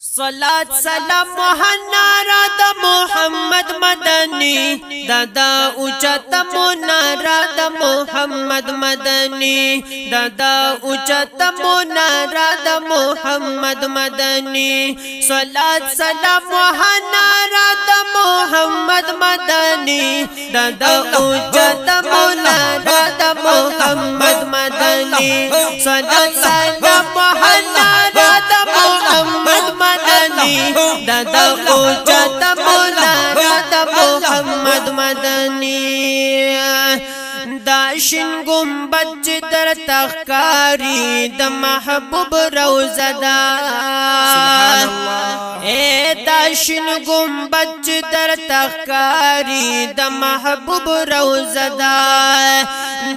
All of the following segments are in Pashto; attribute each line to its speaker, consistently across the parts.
Speaker 1: صلات سلام محنارا دا محمد مدنی دادا اوچت منارا دا محمد مدنی دادا اوچت منارا دا محمد مدنی صلات سلام محنارا دا محمد مدنی دادا اوچت منارا دا محمد مدنی صلات سلام محنارا دا محمد مدنی دادا اوچت منارا دا محمد مدنی داشن گنبد در تخکاری دا محبوب روزه دا داشن گنبد در تخکاری دا محبوب روزه دا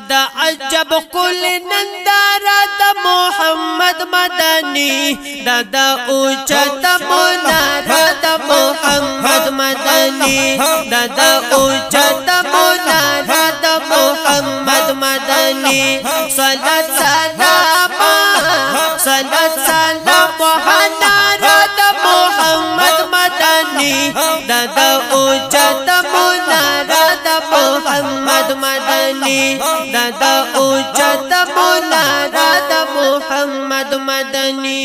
Speaker 1: دا عجب کل نندارا دا محمد مدنی دادا اوچت منارا دا محمد مدنی دادا اوچت منارا دا محمد مدنی صلات سلام محنارا دا محمد مدنی دادا اوچت منارا دا محمد مدنی دادا اوچت منارا دا محمد مدنی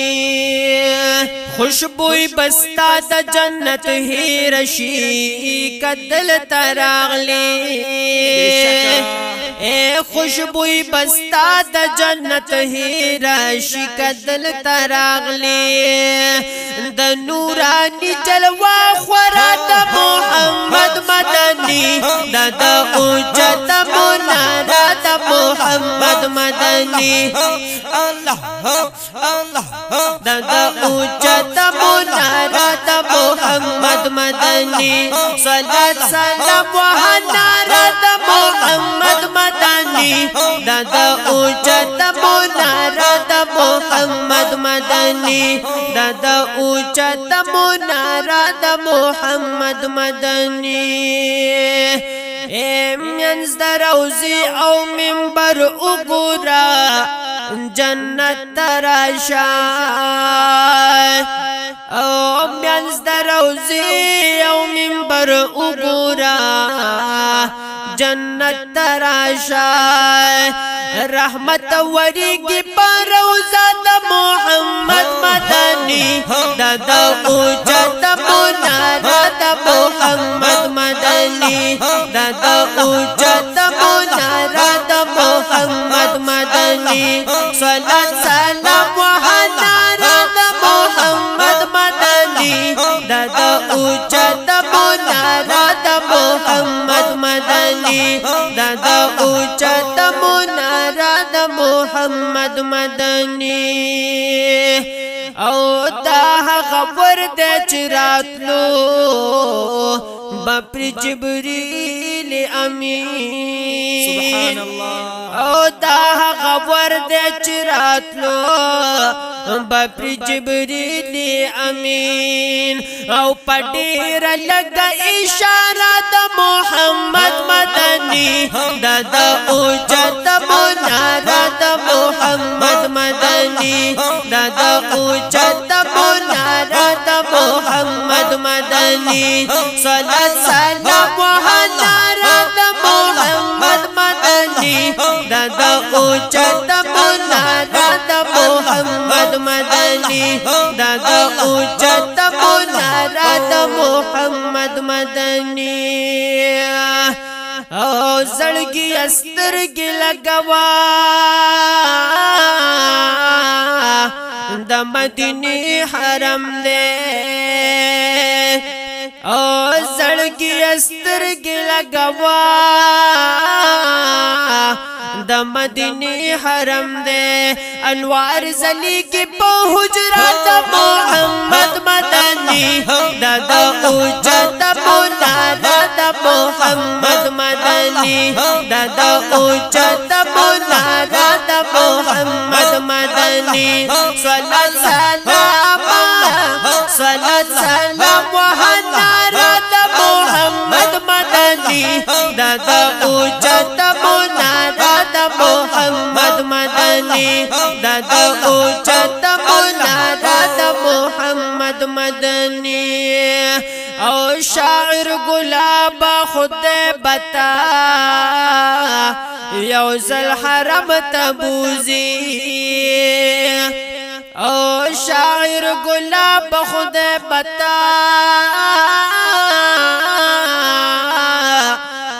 Speaker 1: خوشبوئی بستا دا جنت ہی رشی کدل تراغلی خوشبوئی بستا دا جنت ہی رشی کدل تراغلی دا نورانی جلوہ خورا دا محمد مدنی دادا اوچت منارا دا محمد مدنی دادا اوچت منارا دا محمد مدنی صلات سلام محنارا دا محمد مدنی دادا اوچت منارا دا محمد مدنی دادا اوچت منارا دا محمد مدنی منز دا روزی او منبر اگورا جنت تراشا او منز دا روزی او منبر اگورا جنت تراشا رحمت وریگی پر روزہ دا محمد مدنی دادا اوچت منارا دا محمد مدنی دادا اوچت منارا دا محمد مدنی صلات سلام محنارا دا محمد مدنی دادا اوچت منارا دا محمد مدنی دادا اوچت منارا دا محمد مدنی او دا غور دے چراتلو بپر جبریل امین سبحان اللہ او دا غور دے چراتلو بپر جبریل امین او پڑیر لگا اشارہ دا محمد مدنی دادا اوچت منارا دا محمد مدنی دادا اوچت منارا دا محمد مدنی صلات سلام محنارا دا محمد مدنی دادا اوچت منارا دا محمد مدنی دادا اوچت منارا دا محمد مدنی او زړګي استرګي لګوا د مدینه حرم دې او زړګي استرګي لګوا د مدینه حرم دے انوار زلی کی په حجرات محمد مدنی دادا اوچت منارا دا محمد مدنی دادا اوچت منارا دا محمد مدنی صلات سلام محنارا دا محمد مدنی دادا اوچت منارا دا محمد مدنی دادا اوچت منارا دا محمد مدنی او شاعر گلاب خود بتا یوزل حرم تبوزی او شاعر گلاب خود بتا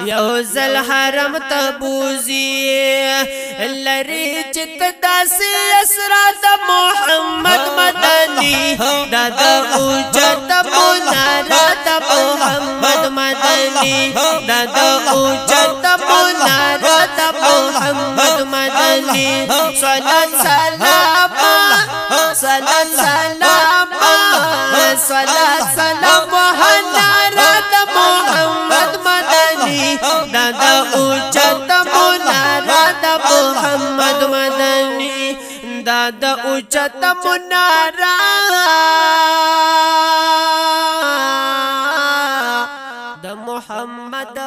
Speaker 1: یوزل حرم تبوزی لری چت داسی اسرا دا محمد مدنی دادا اوجت منارا دا محمد مدنی دادا اوجت منارا دا محمد مدنی صلات سلام صلات سلام صلات سلام منارا دا محمد مدنی دادا اوجت منارا دا محمد مدنی دادا اوجت منارا دا محمد